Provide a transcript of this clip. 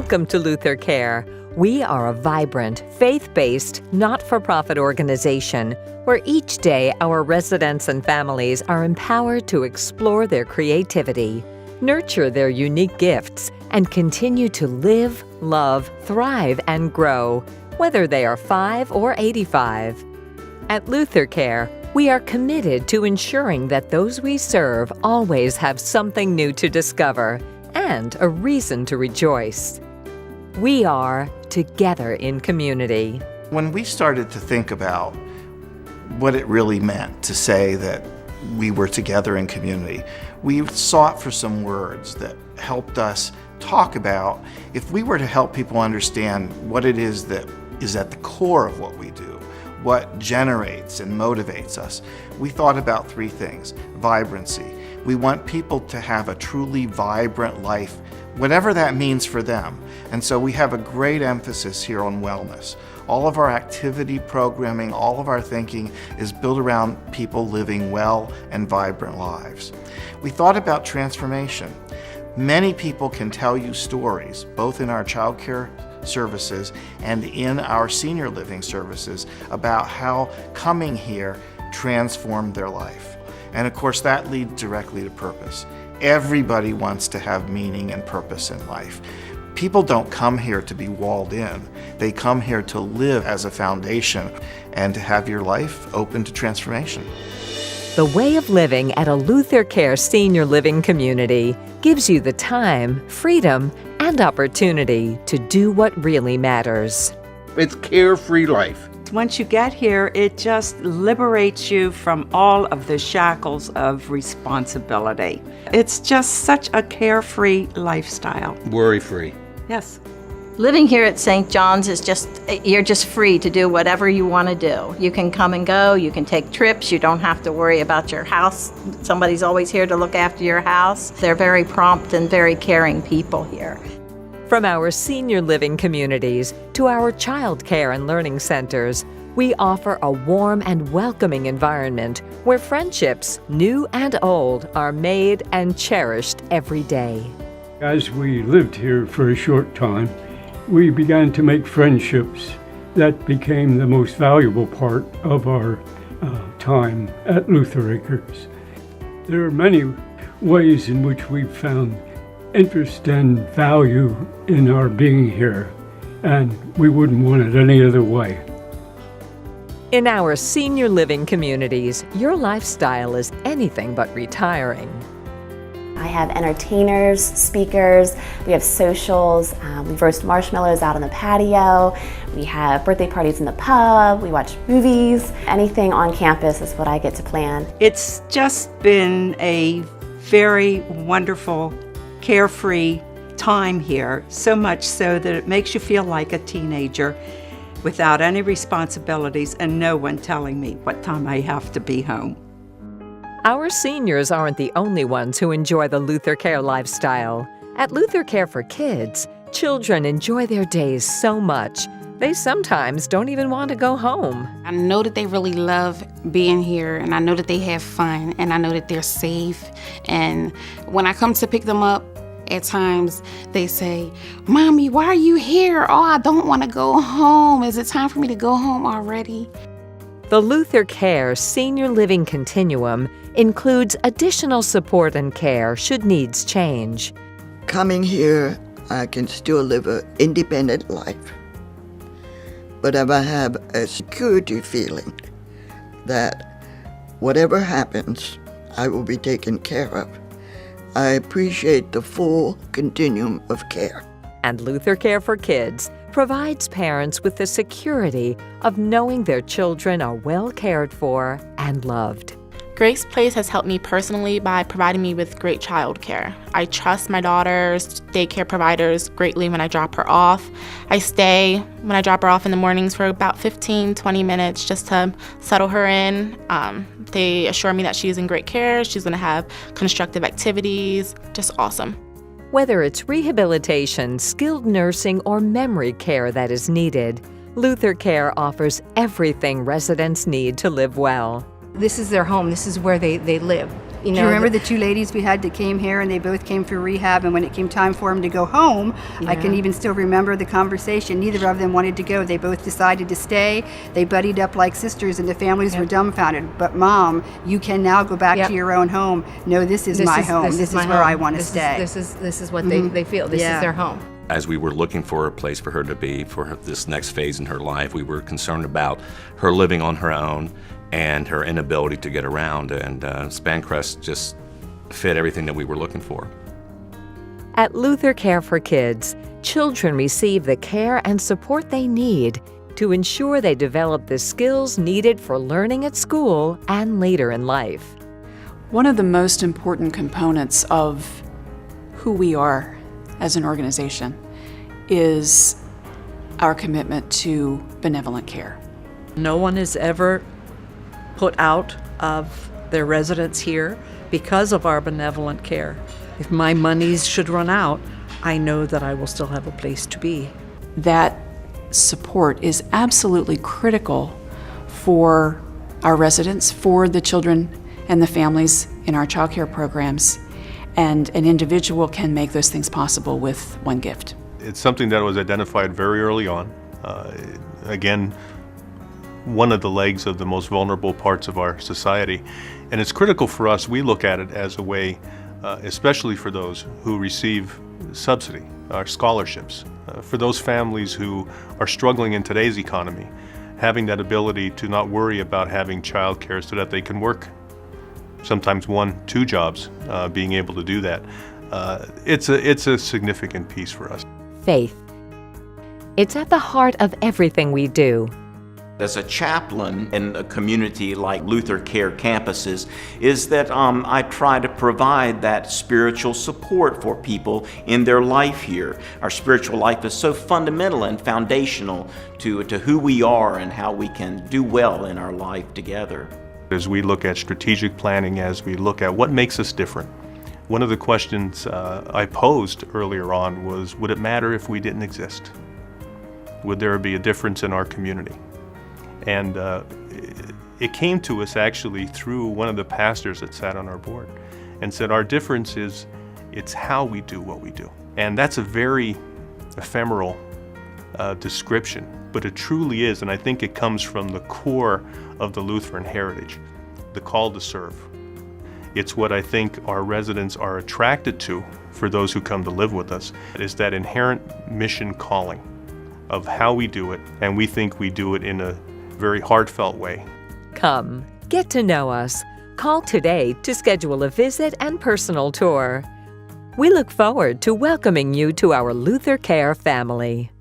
Welcome to Luthercare. We are a vibrant, faith-based, not-for-profit organization where each day our residents and families are empowered to explore their creativity, nurture their unique gifts, and continue to live, love, thrive, and grow, whether they are 5 or 85. At Luthercare, we are committed to ensuring that those we serve always have something new to discover and a reason to rejoice. We are together in community. When we started to think about what it really meant to say that we were together in community, we sought for some words that helped us talk about if we were to help people understand what it is that is at the core of what we do, what generates and motivates us. We thought about 3 things. Vibrancy. We want people to have a truly vibrant life, whatever that means for them. And so we have a great emphasis here on wellness. All of our activity programming, all of our thinking is built around people living well and vibrant lives. We thought about transformation. Many people can tell you stories, both in our child care services and in our senior living services, about how coming here transformed their life. And of course, that leads directly to purpose. Everybody wants to have meaning and purpose in life. People don't come here to be walled in. They come here to live as a foundation and to have your life open to transformation. The way of living at a Luthercare senior living community gives you the time, freedom, and opportunity to do what really matters. It's carefree life. Once you get here, it just liberates you from all of the shackles of responsibility. It's just such a carefree lifestyle. Worry-free. Yes. Living here at St. John's is you're just free to do whatever you want to do. You can come and go, you can take trips, you don't have to worry about your house. Somebody's always here to look after your house. They're very prompt and very caring people here. From our senior living communities to our child care and learning centers, we offer a warm and welcoming environment where friendships, new and old, are made and cherished every day. As we lived here for a short time, we began to make friendships that became the most valuable part of our time at Luther Acres. There are many ways in which we've found interest and value in our being here, and we wouldn't want it any other way. In our senior living communities, your lifestyle is anything but retiring. I have entertainers, speakers, we have socials, we roast marshmallows out on the patio, we have birthday parties in the pub, we watch movies. Anything on campus is what I get to plan. It's just been a very wonderful, carefree time here, so much so that it makes you feel like a teenager without any responsibilities and no one telling me what time I have to be home. Our seniors aren't the only ones who enjoy the Luthercare lifestyle. At Luthercare for Kids, children enjoy their days so much, they sometimes don't even want to go home. I know that they really love being here, and I know that they have fun, and I know that they're safe. And when I come to pick them up, at times they say, "Mommy, why are you here? Oh, I don't want to go home. Is it time for me to go home already?" The Luthercare Senior Living Continuum includes additional support and care should needs change. Coming here, I can still live an independent life, but I have a security feeling that whatever happens, I will be taken care of. I appreciate the full continuum of care. And Luthercare for Kids provides parents with the security of knowing their children are well cared for and loved. Grace Place has helped me personally by providing me with great child care. I trust my daughter's daycare providers greatly when I drop her off. I stay when I drop her off in the mornings for about 15-20 minutes just to settle her in. They assure me that she's in great care, she's going to have constructive activities, just awesome. Whether it's rehabilitation, skilled nursing, or memory care that is needed, Luthercare offers everything residents need to live well. This is their home. This is where they live. Do you remember the two ladies we had that came here, and they both came through rehab, and when it came time for them to go home, I can even still remember the conversation. Neither of them wanted to go. They both decided to stay. They buddied up like sisters, and the families were dumbfounded. But Mom, you can now go back to your own home. No, this is my home. This is where I want to stay. This is what they feel. This is their home. As we were looking for a place for her to be for this next phase in her life, we were concerned about her living on her own and her inability to get around, and Spancrest just fit everything that we were looking for. At Luthercare for Kids, children receive the care and support they need to ensure they develop the skills needed for learning at school and later in life. One of the most important components of who we are as an organization is our commitment to benevolent care. No one is ever put out of their residence here because of our benevolent care. If my monies should run out, I know that I will still have a place to be. That support is absolutely critical for our residents, for the children and the families in our child care programs. And an individual can make those things possible with one gift. It's something that was identified very early on. Again, one of the legs of the most vulnerable parts of our society. And it's critical for us. We look at it as a way, especially for those who receive subsidy, our scholarships, for those families who are struggling in today's economy, having that ability to not worry about having childcare so that they can work sometimes 1-2 jobs, being able to do that. It's a significant piece for us. Faith. It's at the heart of everything we do. As a chaplain in a community like Luthercare campuses, is that I try to provide that spiritual support for people in their life here. Our spiritual life is so fundamental and foundational to who we are and how we can do well in our life together. As we look at strategic planning, as we look at what makes us different, one of the questions I posed earlier on was, would it matter if we didn't exist? Would there be a difference in our community? And it came to us actually through one of the pastors that sat on our board and said, our difference is it's how we do what we do. And that's a very ephemeral description, but it truly is, and I think it comes from the core of the Lutheran heritage, the call to serve. It's what I think our residents are attracted to for those who come to live with us, is that inherent mission calling of how we do it, and we think we do it in a very heartfelt way. Come, get to know us. Call today to schedule a visit and personal tour. We look forward to welcoming you to our Luthercare family.